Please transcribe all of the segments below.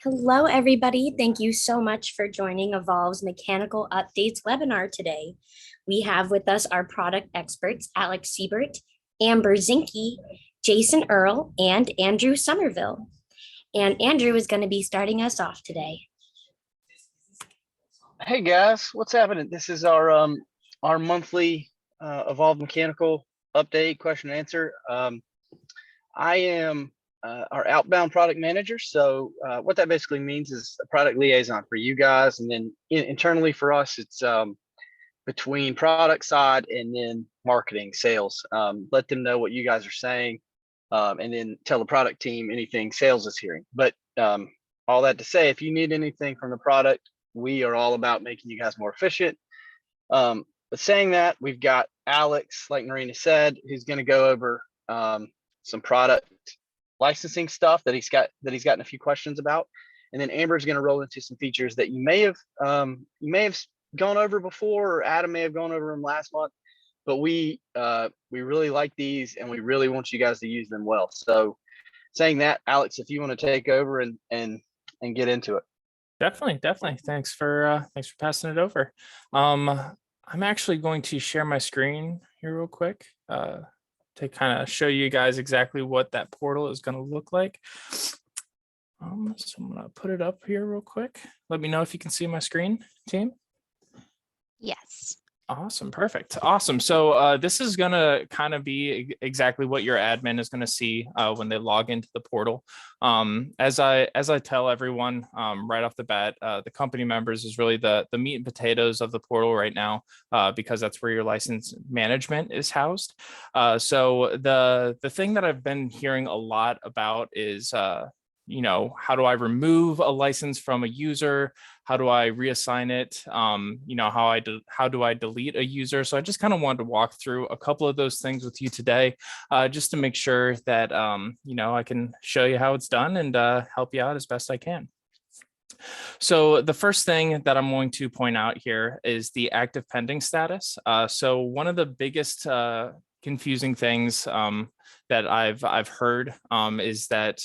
Hello, everybody. Thank you so much for joining Evolve's Mechanical Updates webinar today. We have with us our product experts, Alex Siebert, Amber Zinke, Jason Earl, and Andrew Somerville. And Andrew is going to be starting us off today. Hey guys, what's happening? This is our monthly Evolve Mechanical update question and answer. I am our outbound product manager. So what that basically means is a product liaison for you guys, and then internally for us, it's between product side and then marketing, sales. Let them know what you guys are saying, and then tell the product team anything sales is hearing. But all that to say, if you need anything from the product, we are all about making you guys more efficient. But saying that, we've got Alex, like Marina said, who's going to go over some product licensing stuff that he's gotten a few questions about, and then Amber's going to roll into some features that you may have gone over before, or Adam may have gone over them last month. But we really like these, and we really want you guys to use them well. So, saying that, Alex, if you want to take over and get into it. Definitely. Thanks for passing it over. I'm actually going to share my screen here real quick to kind of show you guys exactly what that portal is going to look like. So I'm going to put it up here real quick. Let me know if you can see my screen, team. Yes. Awesome. Perfect. Awesome. So this is going to kind of be exactly what your admin is going to see when they log into the portal. As I tell everyone right off the bat, the company members is really the meat and potatoes of the portal right now, because that's where your license management is housed. So the thing that I've been hearing a lot about is how do I remove a license from a user? How do I reassign it? How do I delete a user? So I just kind of wanted to walk through a couple of those things with you today, just to make sure that I can show you how it's done and help you out as best I can. So the first thing that I'm going to point out here is the active pending status. So one of the biggest confusing things that I've heard is that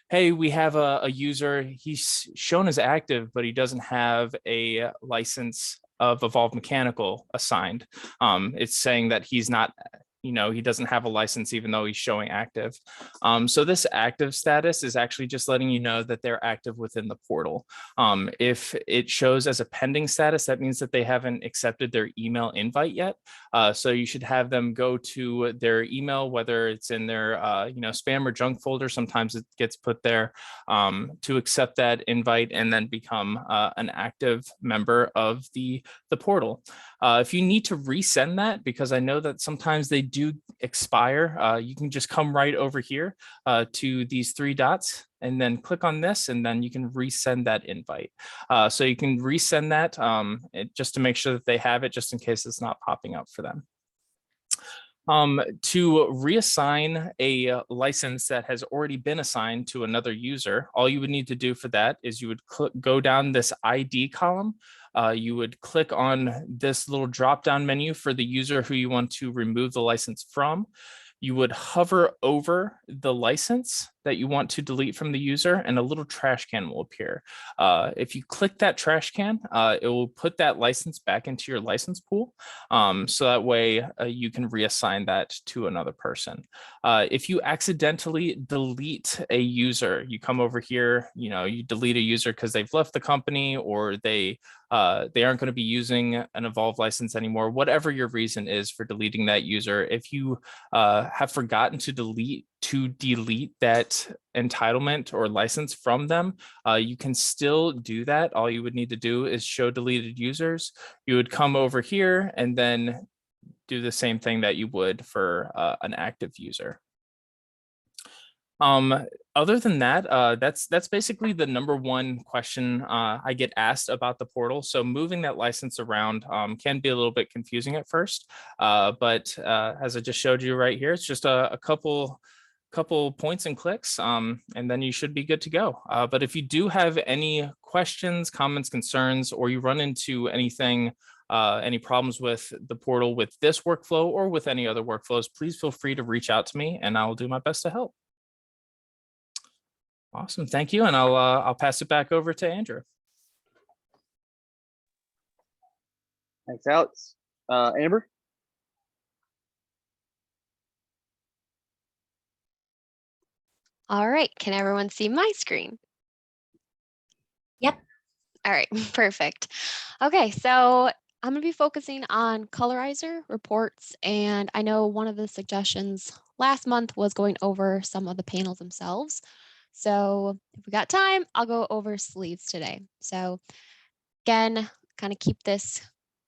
hey, we have a user, he's shown as active, but he doesn't have a license of Evolve Mechanical assigned. It's saying that he's not, he doesn't have a license even though he's showing active. So this active status is actually just letting you know that they're active within the portal. If it shows as a pending status, that means that they haven't accepted their email invite yet. So you should have them go to their email, whether it's in their spam or junk folder. Sometimes it gets put there, to accept that invite and then become an active member of the portal. If you need to resend that, because I know that sometimes they do expire, you can just come right over here to these three dots and then click on this, and then you can resend that invite. So you can resend that just to make sure that they have it, just in case it's not popping up for them. To reassign a license that has already been assigned to another user, all you would need to do for that is you would go down this ID column. You would click on this little drop-down menu for the user who you want to remove the license from. You would hover over the license that you want to delete from the user, and a little trash can will appear. If you click that trash can, it will put that license back into your license pool. So that way you can reassign that to another person. If you accidentally delete a user, you come over here, you delete a user because they've left the company, or they aren't going to be using an Evolve license anymore, whatever your reason is for deleting that user. If you have forgotten to delete that entitlement or license from them, you can still do that. All you would need to do is show deleted users. You would come over here and then do the same thing that you would for an active user. Other than that, that's basically the number one question I get asked about the portal. So moving that license around can be a little bit confusing at first, but as I just showed you right here, it's just a couple points and clicks, and then you should be good to go. But if you do have any questions, comments, concerns, or you run into anything, any problems with the portal with this workflow or with any other workflows, please feel free to reach out to me and I'll do my best to help. Awesome. Thank you. And I'll pass it back over to Andrew. Thanks, Alex. Amber? All right, can everyone see my screen? Yep. All right, perfect. Okay, so I'm gonna be focusing on Colorizer reports, and I know one of the suggestions last month was going over some of the panels themselves. So if we got time, I'll go over sleeves today. So again, kind of keep this,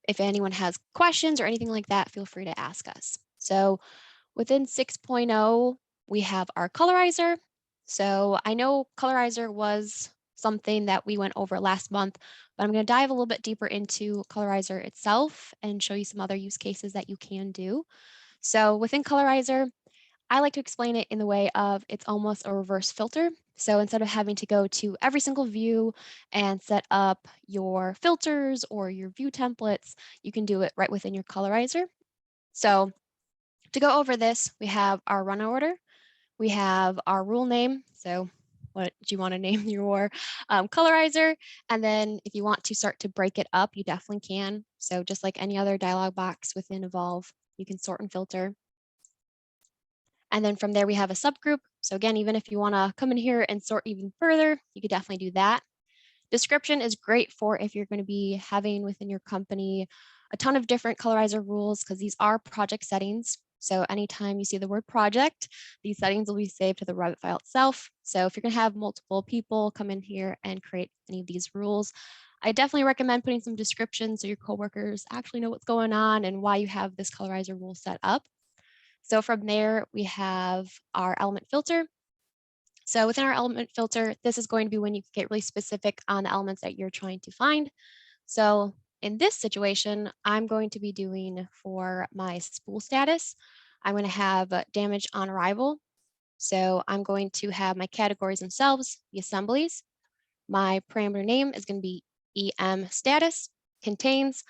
if anyone has questions or anything like that, feel free to ask us. So within 6.0, we have our Colorizer. So I know Colorizer was something that we went over last month, but I'm going to dive a little bit deeper into Colorizer itself and show you some other use cases that you can do. So within Colorizer, I like to explain it in the way of it's almost a reverse filter. So instead of having to go to every single view and set up your filters or your view templates, you can do it right within your Colorizer. So to go over this, we have our run order, we have our rule name. So what do you want to name your Colorizer? And then if you want to start to break it up, you definitely can. So just like any other dialog box within Evolve, you can sort and filter. And then from there, we have a subgroup. So again, even if you want to come in here and sort even further, you could definitely do that. Description is great for if you're going to be having within your company a ton of different Colorizer rules, because these are project settings. So anytime you see the word project, these settings will be saved to the Revit file itself. So if you're going to have multiple people come in here and create any of these rules, I definitely recommend putting some descriptions so your coworkers actually know what's going on and why you have this Colorizer rule set up. So from there, we have our element filter. So within our element filter, this is going to be when you get really specific on the elements that you're trying to find. So in this situation, I'm going to be doing for my spool status, I'm going to have damage on arrival. So I'm going to have my categories themselves, the assemblies. My parameter name is going to be EM status, contains.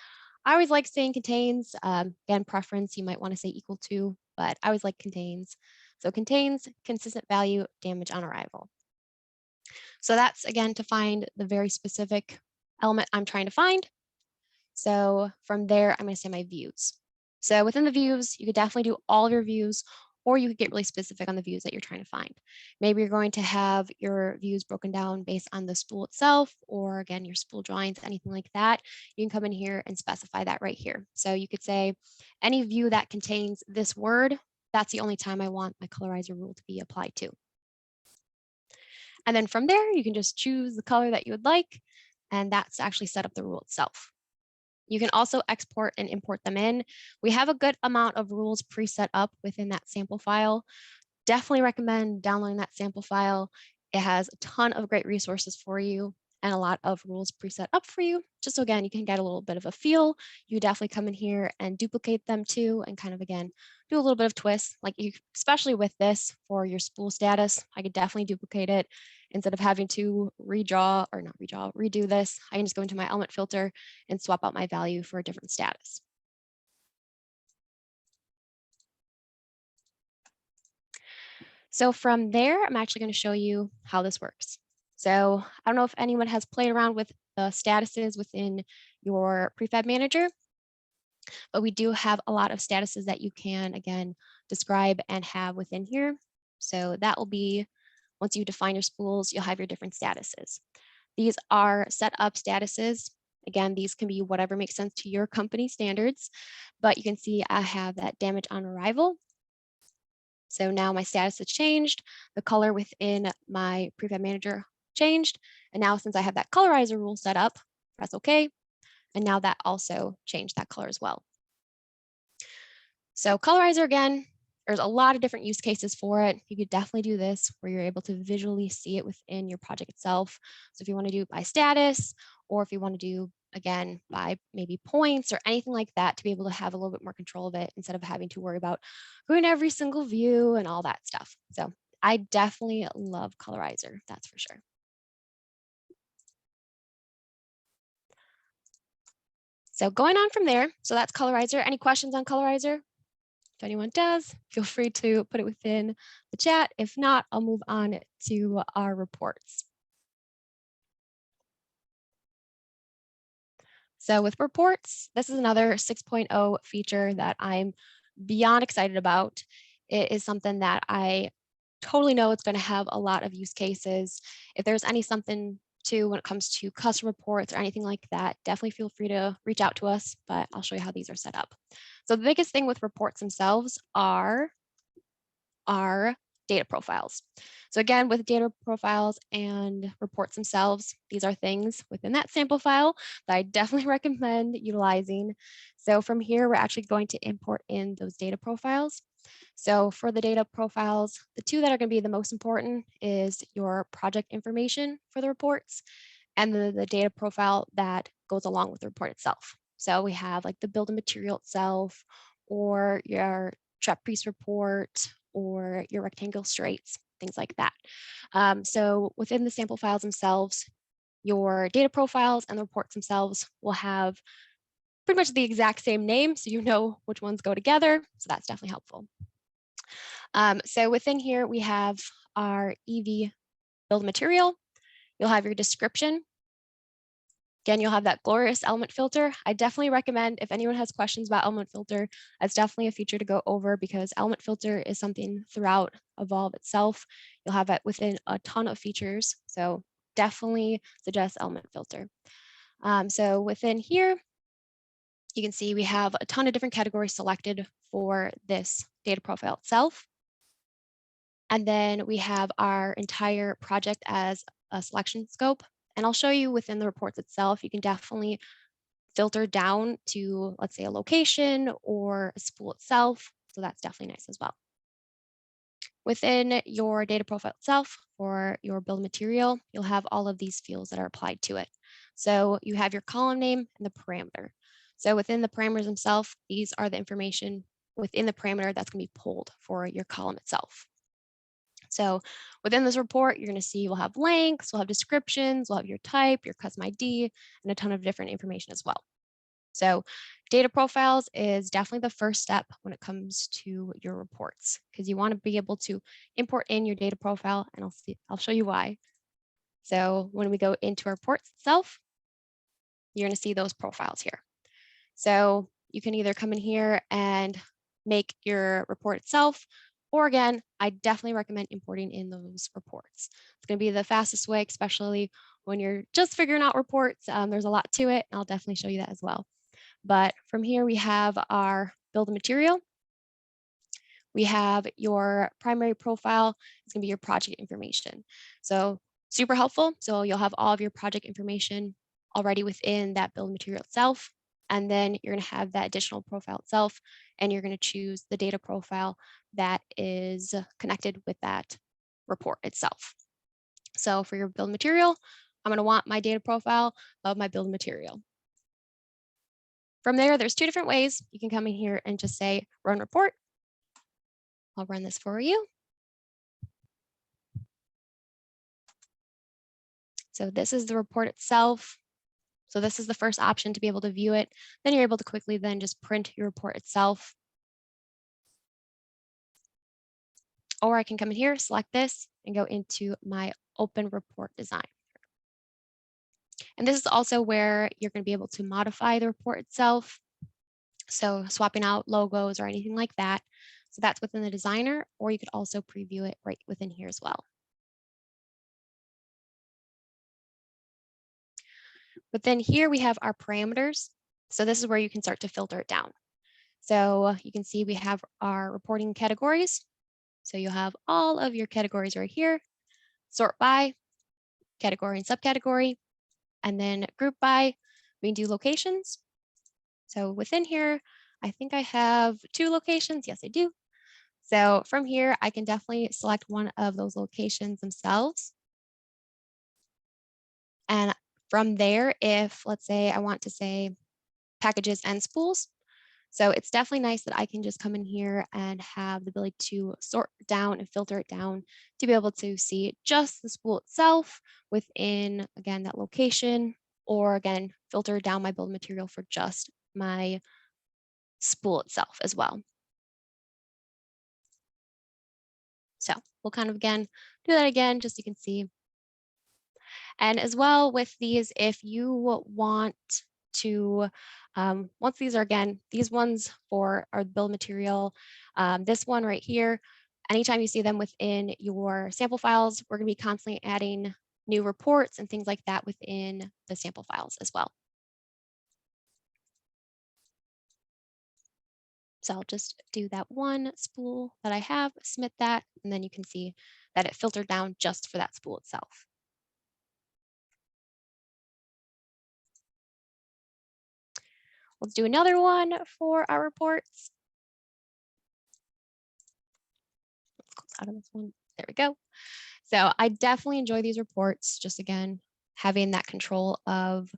I always like saying contains. Again, preference, you might want to say equal to, but I always like contains. So contains consistent value damage on arrival. So that's again to find the very specific element I'm trying to find. So from there, I'm going to say my views. So within the views, you could definitely do all of your views, or you could get really specific on the views that you're trying to find. Maybe you're going to have your views broken down based on the spool itself, or again, your spool drawings, anything like that. You can come in here and specify that right here. So you could say any view that contains this word, that's the only time I want my Colorizer rule to be applied to. And then from there, you can just choose the color that you would like, and that's actually set up the rule itself. You can also export and import them in. We have a good amount of rules preset up within that sample file. Definitely recommend downloading that sample file. It has a ton of great resources for you and a lot of rules preset up for you. Just so again, you can get a little bit of a feel. You definitely come in here and duplicate them too, and kind of again, do a little bit of twist. Like you, especially with this for your spool status, I could definitely duplicate it. Instead of having to redo this, I can just go into my element filter and swap out my value for a different status. So from there, I'm actually going to show you how this works. So I don't know if anyone has played around with the statuses within your prefab manager, but we do have a lot of statuses that you can, again, describe and have within here. So that will be, once you define your spools, you'll have your different statuses. These are set up statuses. Again, these can be whatever makes sense to your company standards, but you can see I have that damage on arrival. So now my status has changed, the color within my prefab manager changed. And now since I have that colorizer rule set up, press OK. And now that also changed that color as well. So colorizer again, there's a lot of different use cases for it. You could definitely do this where you're able to visually see it within your project itself. So if you want to do it by status, or if you want to do, again, by maybe points or anything like that, to be able to have a little bit more control of it instead of having to worry about going to every single view and all that stuff. So I definitely love colorizer, that's for sure. So going on from there, so that's colorizer. Any questions on colorizer? If anyone does, feel free to put it within the chat. If not, I'll move on to our reports. So with reports, this is another 6.0 feature that I'm beyond excited about. It is something that I totally know it's going to have a lot of use cases. If there's something to when it comes to custom reports or anything like that, definitely feel free to reach out to us, but I'll show you how these are set up. So the biggest thing with reports themselves are our data profiles. So again, with data profiles and reports themselves, these are things within that sample file that I definitely recommend utilizing. So from here, we're actually going to import in those data profiles. So for the data profiles, the two that are going to be the most important is your project information for the reports and the data profile that goes along with the report itself. So we have like the build of material itself, or your trapeze report, or your rectangle straights, things like that. So within the sample files themselves, your data profiles and the reports themselves will have pretty much the exact same name, so you know which ones go together. So that's definitely helpful. So within here, we have our EV build material. You'll have your description. Again, you'll have that glorious element filter. I definitely recommend, if anyone has questions about element filter, that's definitely a feature to go over, because element filter is something throughout Evolve itself. You'll have it within a ton of features. So definitely suggest element filter. So within here, you can see we have a ton of different categories selected for this data profile itself. And then we have our entire project as a selection scope. And I'll show you within the reports itself, you can definitely filter down to, let's say, a location or a spool itself. So that's definitely nice as well. Within your data profile itself for your build material, you'll have all of these fields that are applied to it. So you have your column name and the parameter. So within the parameters themselves, these are the information within the parameter that's going to be pulled for your column itself. So within this report, you're going to see we'll have lengths, we'll have descriptions, we'll have your type, your custom ID, and a ton of different information as well. So data profiles is definitely the first step when it comes to your reports, because you want to be able to import in your data profile, and I'll show you why. So when we go into our reports itself, you're going to see those profiles here. So you can either come in here and make your report itself, or again, I definitely recommend importing in those reports. It's going to be the fastest way, especially when you're just figuring out reports. There's a lot to it, and I'll definitely show you that as well. But from here, we have our build material. We have your primary profile. It's going to be your project information. So super helpful. So you'll have all of your project information already within that build material itself. And then you're going to have that additional profile itself, and you're going to choose the data profile that is connected with that report itself. So for your build material, I'm going to want my data profile of my build material. From there, there's two different ways. You can come in here and just say run report. I'll run this for you. So this is the report itself. So this is the first option to be able to view it. Then you're able to quickly then just print your report itself. Or I can come in here, select this, and go into my open report design. And this is also where you're going to be able to modify the report itself. So swapping out logos or anything like that. So that's within the designer, or you could also preview it right within here as well. But then here we have our parameters. So this is where you can start to filter it down. So you can see we have our reporting categories. So you'll have all of your categories right here. Sort by, category and subcategory, and then group by. We can do locations. So within here, I think I have 2 locations. Yes, I do. So from here, I can definitely select one of those locations themselves. And from there, if let's say I want to say packages and spools, so it's definitely nice that I can just come in here and have the ability to sort down and filter it down to be able to see just the spool itself within, again, that location, or again, filter down my build material for just my spool itself as well. So we'll kind of again do that again, just so you can see. And as well with these, if you want to, once these are again, these ones for our build material, this one right here, anytime you see them within your sample files, we're going to be constantly adding new reports and things like that within the sample files as well. So I'll just do that one spool that I have, submit that, and then you can see that it filtered down just for that spool itself. Let's do another one for our reports. Let's close out of this one. There we go. So I definitely enjoy these reports. Just again, having that control of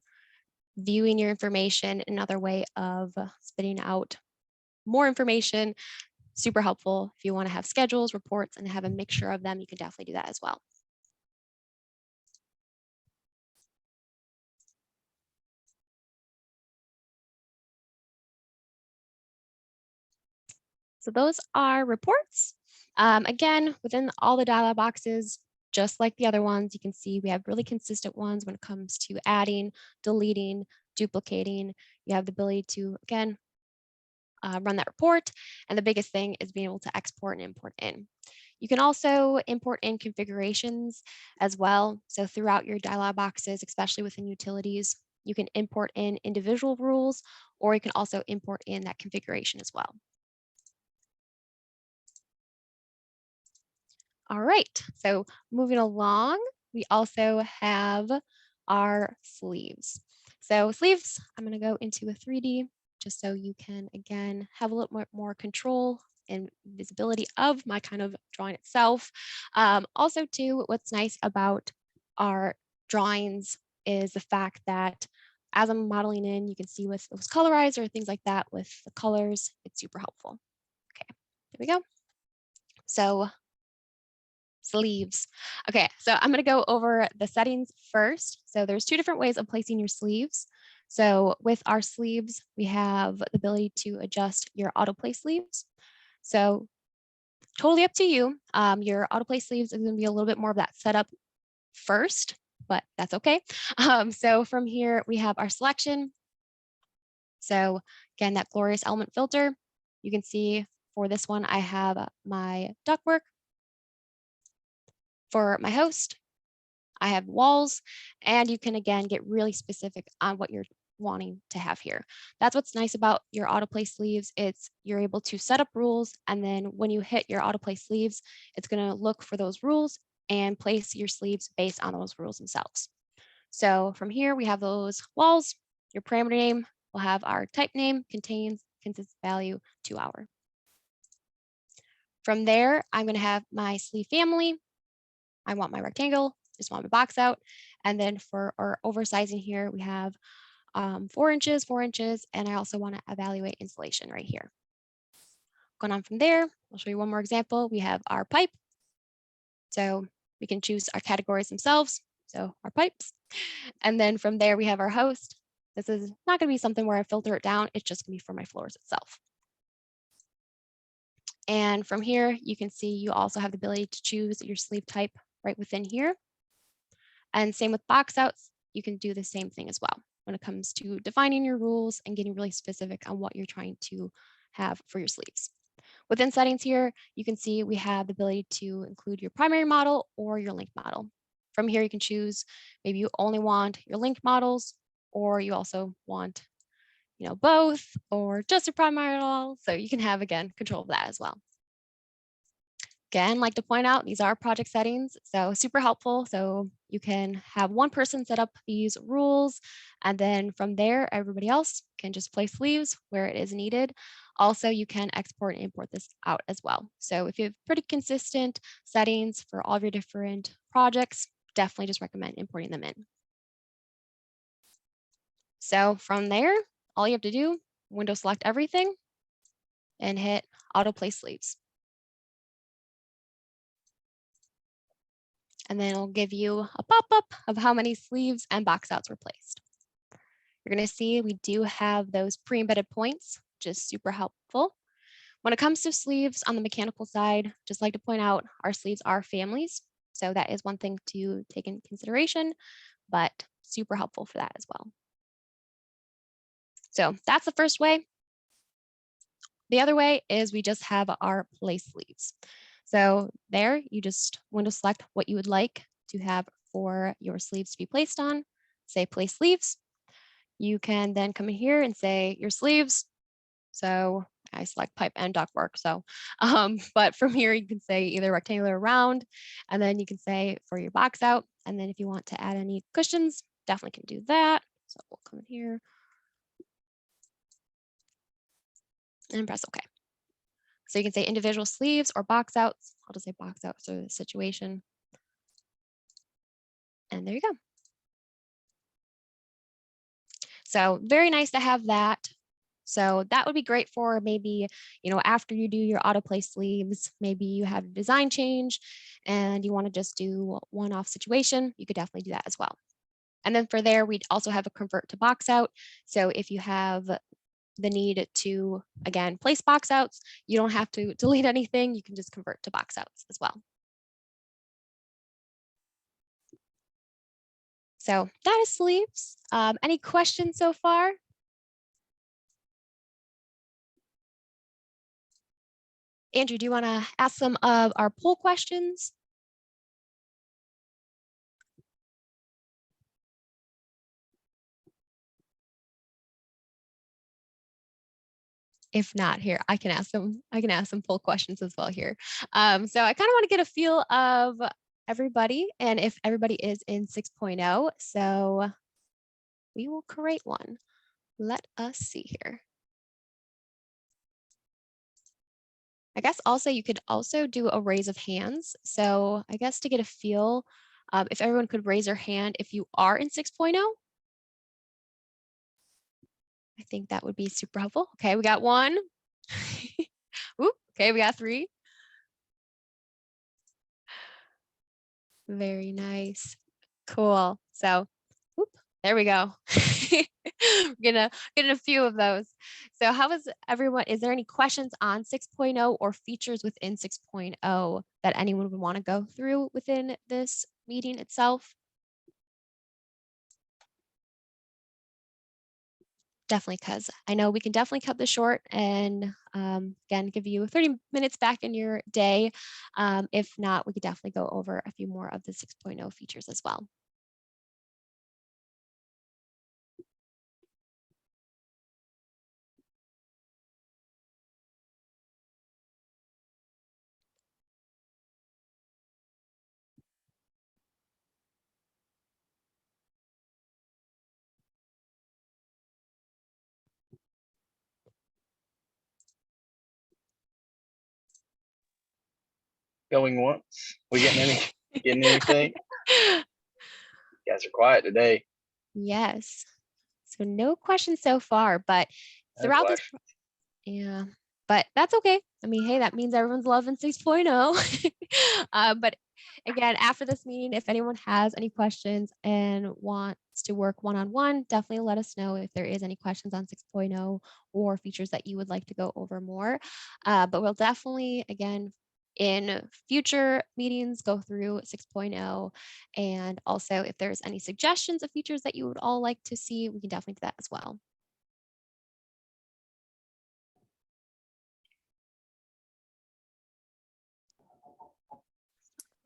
viewing your information, another way of spitting out more information, super helpful. If you want to have schedules, reports, and have a mixture of them, you can definitely do that as well. So those are reports. Again, within all the dialog boxes, just like the other ones, you can see we have really consistent ones when it comes to adding, deleting, duplicating. You have the ability to, again, run that report. And the biggest thing is being able to export and import in. You can also import in configurations as well. So throughout your dialog boxes, especially within utilities, you can import in individual rules, or you can also import in that configuration as well. All right, so moving along, we also have our sleeves. So sleeves, I'm going to go into a 3D just so you can, again, have a little more control and visibility of my kind of drawing itself. Also, too, what's nice about our drawings is the fact that as I'm modeling in, you can see with those colorizer or things like that with the colors, it's super helpful. Okay, there we go. So sleeves. Okay, so I'm going to go over the settings first. So there's two different ways of placing your sleeves. So with our sleeves, we have the ability to adjust your autoplay sleeves. So totally up to you. Your autoplay sleeves is going to be a little bit more of that setup first, but that's okay. So from here, we have our selection. So again, that glorious element filter. You can see for this one, I have my ductwork. For my host, I have walls, and you can again get really specific on what you're wanting to have here. That's what's nice about your autoplay sleeves. It's you're able to set up rules, and then when you hit your autoplay sleeves, it's going to look for those rules and place your sleeves based on those rules themselves. So from here, we have those walls. Your parameter name will have our type name, contains consistent value 2 hour. From there, I'm going to have my sleeve family. I want my rectangle, just want my box out. And then for our oversizing here, we have 4 inches, 4 inches, and I also want to evaluate insulation right here. Going on from there, I'll show you one more example. We have our pipe. So we can choose our categories themselves. So our pipes. And then from there, we have our host. This is not going to be something where I filter it down. It's just going to be for my floors itself. And from here, you can see you also have the ability to choose your sleeve type right within here. And same with box outs, you can do the same thing as well when it comes to defining your rules and getting really specific on what you're trying to have for your sleeves. Within settings here, you can see we have the ability to include your primary model or your link model. From here, you can choose, maybe you only want your link models, or you also want, both, or just a primary model. So you can have, again, control of that as well. Again, like to point out, these are project settings, so super helpful. So you can have one person set up these rules, and then from there, everybody else can just place sleeves where it is needed. Also, you can export and import this out as well. So if you have pretty consistent settings for all of your different projects, definitely just recommend importing them in. So from there, all you have to do, window select everything and hit auto place sleeves. And then it'll give you a pop-up of how many sleeves and box outs were placed. You're going to see we do have those pre-embedded points, which is super helpful. When it comes to sleeves on the mechanical side, just like to point out, our sleeves are families. So that is one thing to take into consideration, but super helpful for that as well. So that's the first way. The other way is we just have our place sleeves. So there you just want to select what you would like to have for your sleeves to be placed on, say place sleeves. You can then come in here and say your sleeves. So I select pipe and ductwork. So, but from here you can say either rectangular or round, and then you can say for your box out. And then if you want to add any cushions, definitely can do that. So we'll come in here and press OK. So you can say individual sleeves or box outs. I'll just say box outs for the situation. And there you go. So very nice to have that. So that would be great for maybe, after you do your autoplay sleeves, maybe you have a design change and you want to just do one-off situation, you could definitely do that as well. And then for there, we'd also have a convert to box out. So if you have the need to, again, place box outs, you don't have to delete anything, you can just convert to box outs as well. So that is sleeves. Any questions so far? Andrew, do you want to ask some of our poll questions? If not, here, I can ask some poll questions as well here. So I kind of want to get a feel of everybody and if everybody is in 6.0. So we will create one. Let us see here. I guess also you could also do a raise of hands. So I guess to get a feel, if everyone could raise their hand if you are in 6.0. I think that would be super helpful. Okay, we got one. Ooh, okay, we got 3. Very nice. Cool. So, whoop, there we go. We're getting a few of those. So how is everyone, is there any questions on 6.0 or features within 6.0 that anyone would want to go through within this meeting itself? Definitely, because I know we can definitely cut this short and again, give you 30 minutes back in your day. If not, we could definitely go over a few more of the 6.0 features as well. Going once. We getting anything? You guys are quiet today. Yes. So no questions so far, but No throughout this, questions. yeah, but that's okay. I mean, hey, that means everyone's loving 6.0. But again, after this meeting, if anyone has any questions and wants to work one-on-one, definitely let us know if there is any questions on 6.0 or features that you would like to go over more. But we'll definitely, again, in future meetings, go through 6.0. And also, if there's any suggestions of features that you would all like to see, we can definitely do that as well.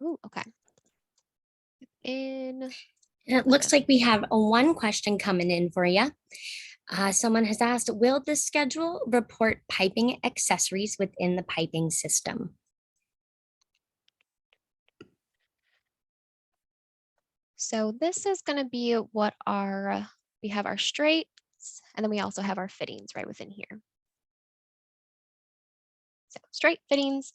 Ooh, okay. And it looks like we have one question coming in for you. Someone has asked, will the schedule report piping accessories within the piping system? So this is going to be what we have our straights, and then we also have our fittings right within here. So straight fittings.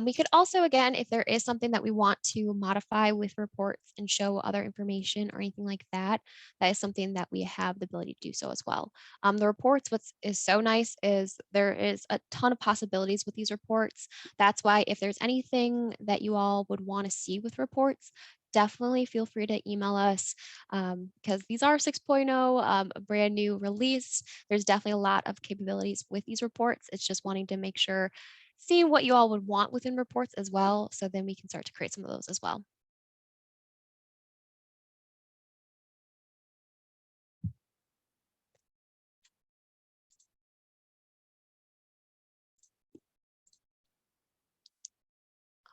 We could also, again, if there is something that we want to modify with reports and show other information or anything like that, that is something that we have the ability to do so as well. The reports, what is so nice is there is a ton of possibilities with these reports. That's why if there's anything that you all would want to see with reports, definitely feel free to email us because these are 6.0, a brand new release. There's definitely a lot of capabilities with these reports. It's just wanting to make sure, seeing what you all would want within reports as well. So then we can start to create some of those as well.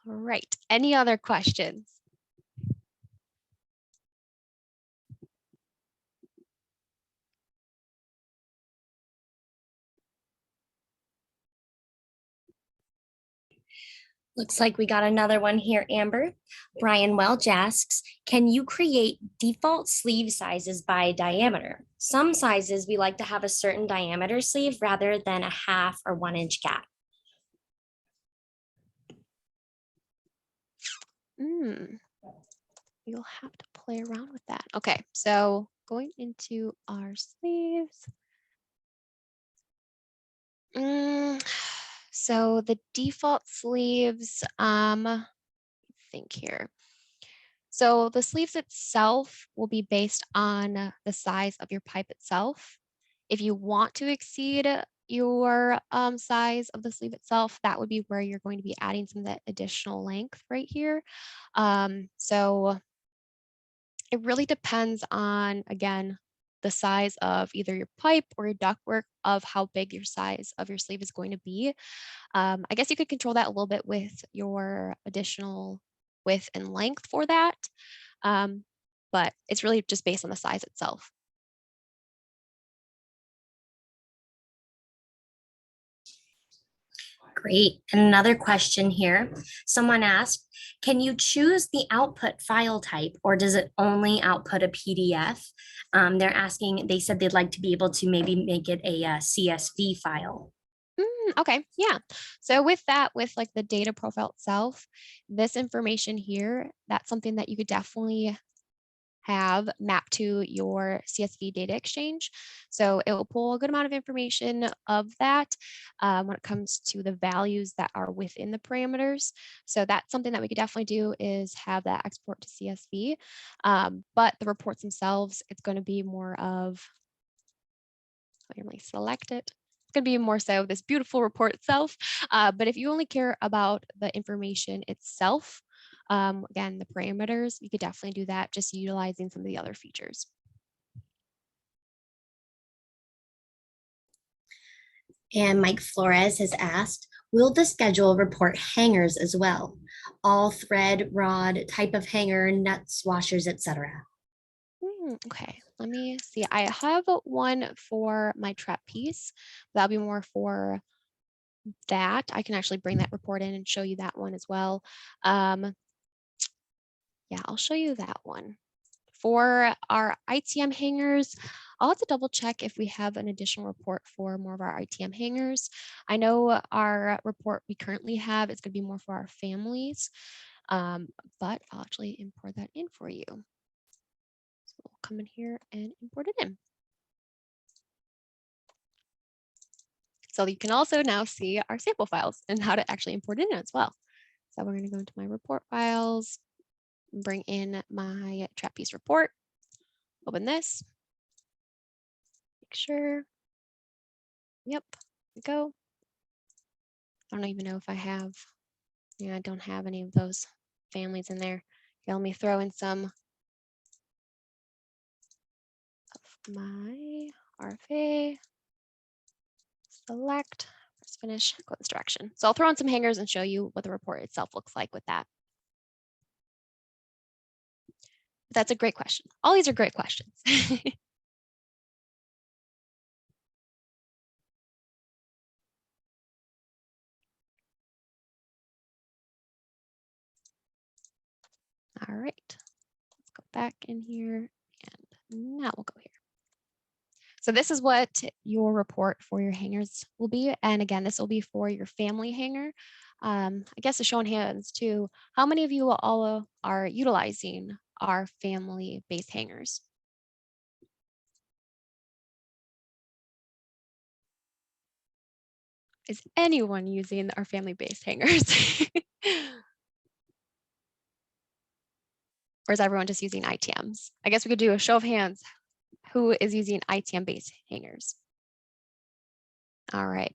All right, any other questions? Looks like we got another one here, Amber. Brian Welch asks, can you create default sleeve sizes by diameter? Some sizes we like to have a certain diameter sleeve rather than a 1/2 or 1 inch gap. You'll have to play around with that. Okay, so going into our sleeves. So the default sleeves, think here. So the sleeves itself will be based on the size of your pipe itself. If you want to exceed your size of the sleeve itself, that would be where you're going to be adding some of that additional length right here. So it really depends on, again, the size of either your pipe or your ductwork of how big your size of your sleeve is going to be. I guess you could control that a little bit with your additional width and length for that. But it's really just based on the size itself. Great. And another question here. Someone asked, can you choose the output file type or does it only output a PDF? They're asking, they said they'd like to be able to maybe make it a, CSV file. Okay, yeah. So with that, with like the data profile itself, this information here, that's something that you could definitely have mapped to your CSV data exchange. So it will pull a good amount of information of that when it comes to the values that are within the parameters. So that's something that we could definitely do is have that export to CSV. But the reports themselves, it's going to be more of, let me select it. It's going to be more so this beautiful report itself. But if you only care about the information itself, again, the parameters, you could definitely do that just utilizing some of the other features. And Mike Flores has asked, will the schedule report hangers as well? All thread, rod, type of hanger, nuts, washers, etc. Okay, let me see. I have one for my trapeze. That'll be more for that. I can actually bring that report in and show you that one as well. Yeah, I'll show you that one. For our ITM hangers, I'll have to double check if we have an additional report for more of our ITM hangers. I know our report we currently have is going to be more for our families, but I'll actually import that in for you. So we'll come in here and import it in. So you can also now see our sample files and how to actually import it in as well. So we're going to go into my report files, bring in my trapeze report, open this, make sure. Yep, go. I don't even know if I have, yeah, I don't have any of those families in there. Okay, let me throw in some of my RFA, select, press finish, go this direction. So I'll throw in some hangers and show you what the report itself looks like with that. That's a great question. All these are great questions. All right, let's go back in here and now we'll go here. So this is what your report for your hangers will be. And again, this will be for your family hanger. I guess a show on hands too. How many of you all are utilizing our family-based hangers? Is anyone using our family-based hangers? Or is everyone just using ITMs? I guess we could do a show of hands. Who is using ITM-based hangers? All right.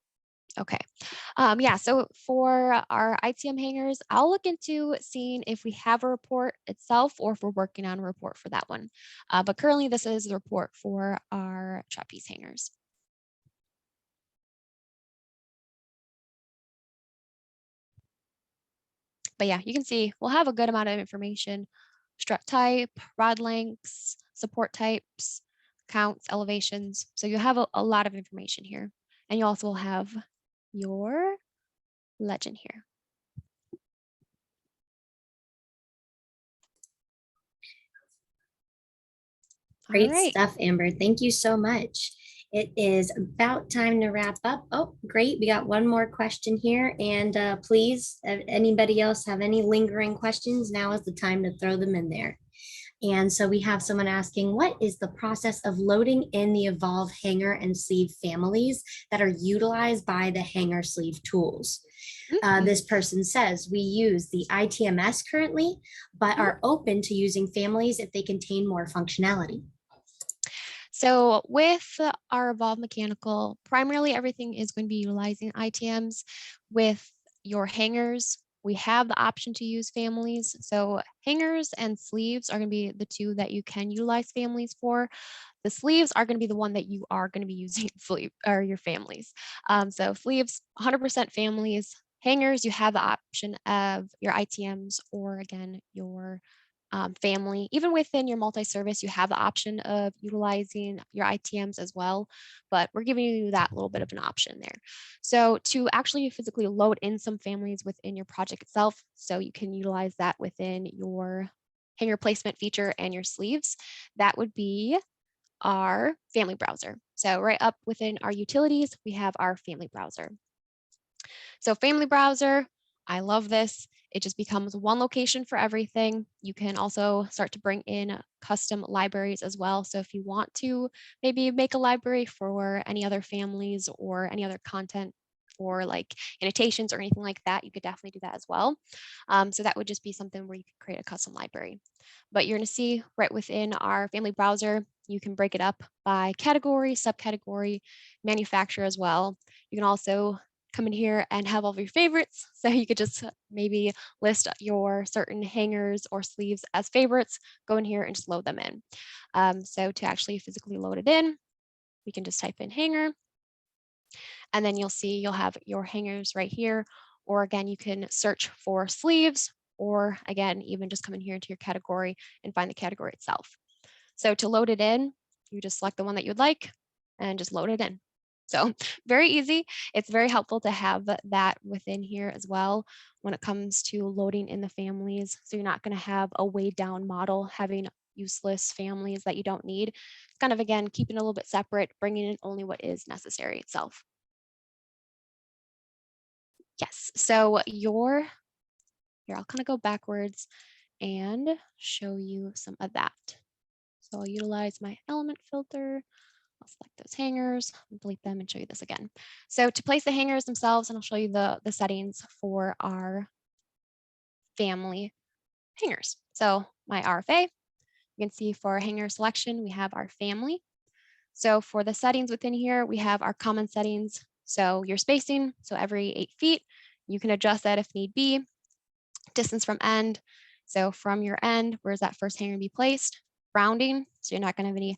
Okay. Yeah, so for our ITM hangers, I'll look into seeing if we have a report itself or if we're working on a report for that one. But currently this is the report for our trapeze hangers. But yeah, you can see we'll have a good amount of information: strut type, rod lengths, support types, counts, elevations. So you have a lot of information here. And you also will have your legend here. Great All right. stuff, Amber. Thank you so much. It is about time to wrap up. Oh, great. We got one more question here. And please, anybody else have any lingering questions? Now is the time to throw them in there. And so we have someone asking, what is the process of loading in the Evolve hanger and sleeve families that are utilized by the hanger sleeve tools? This person says, we use the ITMS currently, but are open to using families if they contain more functionality. So with our Evolve Mechanical, primarily everything is going to be utilizing ITMs. With your hangers, we have the option to use families. So hangers and sleeves are going to be the two that you can utilize families for. The sleeves are going to be the one that you are going to be using sleeve or your families. So sleeves, 100% families. Hangers, you have the option of your ITMs or again, your family. Even within your multi-service, you have the option of utilizing your ITMs as well, but we're giving you that little bit of an option there. So to actually physically load in some families within your project itself, so you can utilize that within your hanger placement feature and your sleeves, that would be our family browser. So right up within our utilities, we have our family browser. So family browser, I love this. It just becomes one location for everything. You can also start to bring in custom libraries as well. So if you want to maybe make a library for any other families or any other content or like annotations or anything like that, you could definitely do that as well. So that would just be something where you could create a custom library. But you're going to see right within our family browser, you can break it up by category, subcategory, manufacturer as well. You can also come in here and have all of your favorites. So you could just maybe list your certain hangers or sleeves as favorites, go in here and just load them in. So to actually physically load it in, we can just type in hanger. And then you'll see you'll have your hangers right here. Or again, you can search for sleeves, or again, even just come in here into your category and find the category itself. So to load it in, you just select the one that you'd like and just load it in. So very easy. It's very helpful to have that within here as well when it comes to loading in the families. So you're not going to have a weighed down model having useless families that you don't need. It's kind of, again, keeping it a little bit separate, bringing in only what is necessary itself. Yes, so here, I'll kind of go backwards and show you some of that. So I'll utilize my element filter. I'll select those hangers, delete them and show you this again. So to place the hangers themselves, and I'll show you the settings for our family hangers. So my RFA, you can see for hanger selection, we have our family. So for the settings within here, we have our common settings. So your spacing, so every 8 feet, you can adjust that if need be. Distance from end, so from your end, where's that first hanger be placed? Rounding, so you're not going to have any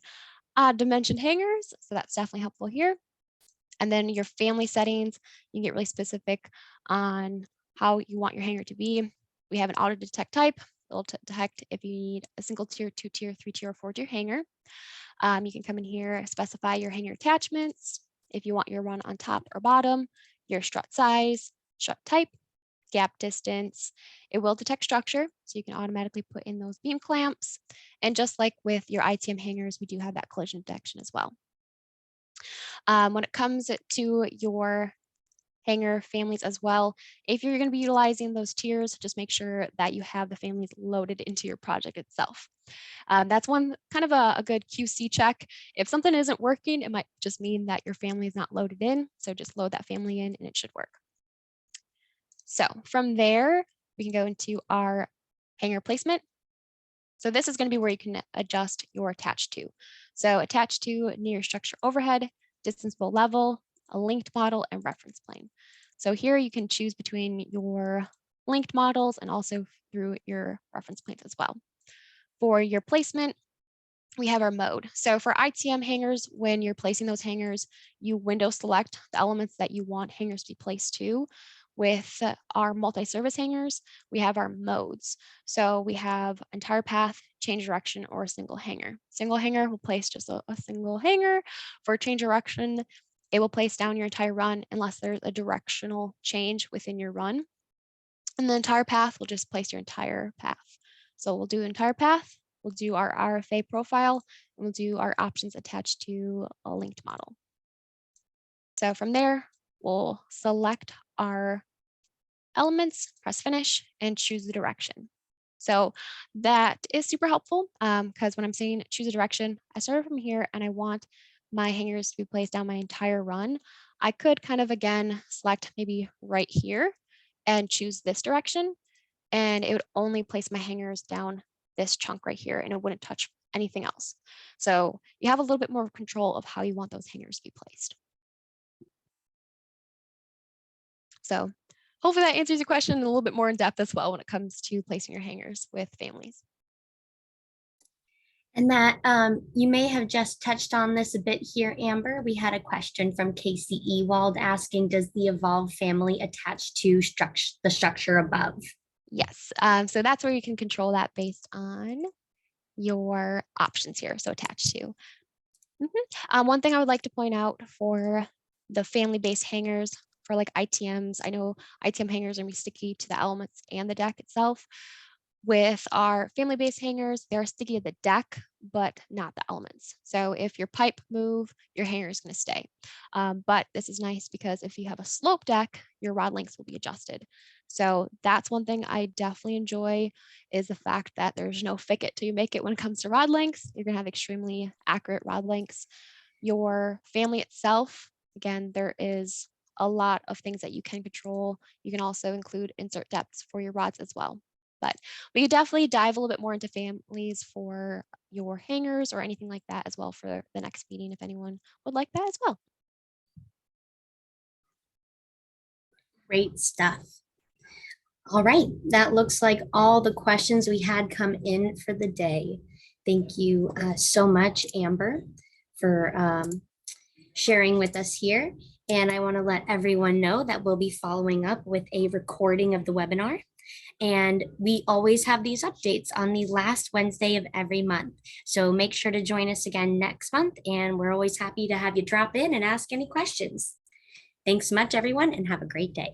odd dimension hangers, so that's definitely helpful here. And then your family settings, you can get really specific on how you want your hanger to be. We have an auto detect type. It'll detect if you need a single tier, 2-tier, 3-tier, or 4-tier hanger. You can come in here, specify your hanger attachments, if you want your run on top or bottom, your strut size, strut type, gap distance. It will detect structure, so you can automatically put in those beam clamps. And just like with your ITM hangers, we do have that collision detection as well. When it comes to your hanger families as well, if you're going to be utilizing those tiers, just make sure that you have the families loaded into your project itself. That's one kind of a good QC check. If something isn't working, it might just mean that your family is not loaded in. So just load that family in and it should work. So from there, we can go into our hanger placement. So this is going to be where you can adjust your attached to. So attached to near structure overhead, distance below level, a linked model, and reference plane. So here you can choose between your linked models and also through your reference planes as well. For your placement, we have our mode. So for ITM hangers, when you're placing those hangers, you window select the elements that you want hangers to be placed to. With our multi-service hangers, we have our modes. So we have entire path, change direction, or a single hanger. Single hanger will place just a single hanger. For change direction, it will place down your entire run unless there's a directional change within your run. And the entire path will just place your entire path. So we'll do entire path, we'll do our RFA profile, and we'll do our options attached to a linked model. So from there, we'll select our elements, press finish, and choose the direction. So that is super helpful because when I'm saying choose a direction, I started from here and I want my hangers to be placed down my entire run. I could kind of again select maybe right here and choose this direction, and it would only place my hangers down this chunk right here and it wouldn't touch anything else. So you have a little bit more control of how you want those hangers to be placed. So hopefully that answers your question a little bit more in depth as well when it comes to placing your hangers with families. And that you may have just touched on this a bit here, Amber. We had a question from Casey Ewald asking, does the Evolve family attach to the structure above? Yes, so that's where you can control that based on your options here, so attached to. One thing I would like to point out for the family-based hangers for like ITMs, I know ITM hangers are gonna be sticky to the elements and the deck itself. With our family-based hangers, they're sticky to the deck, but not the elements. So if your pipe move, your hanger is going to stay. But this is nice because if you have a slope deck, your rod lengths will be adjusted. So that's one thing I definitely enjoy is the fact that there's no fake it till you make it when it comes to rod lengths. You're going to have extremely accurate rod lengths. Your family itself, again, there is a lot of things that you can control. You can also include insert depths for your rods as well. But we could definitely dive a little bit more into families for your hangers or anything like that as well for the next meeting if anyone would like that as well. Great stuff. All right, that looks like all the questions we had come in for the day. Thank you so much, Amber, for sharing with us here. And I want to let everyone know that we'll be following up with a recording of the webinar. And we always have these updates on the last Wednesday of every month. So make sure to join us again next month. And we're always happy to have you drop in and ask any questions. Thanks so much, everyone, and have a great day.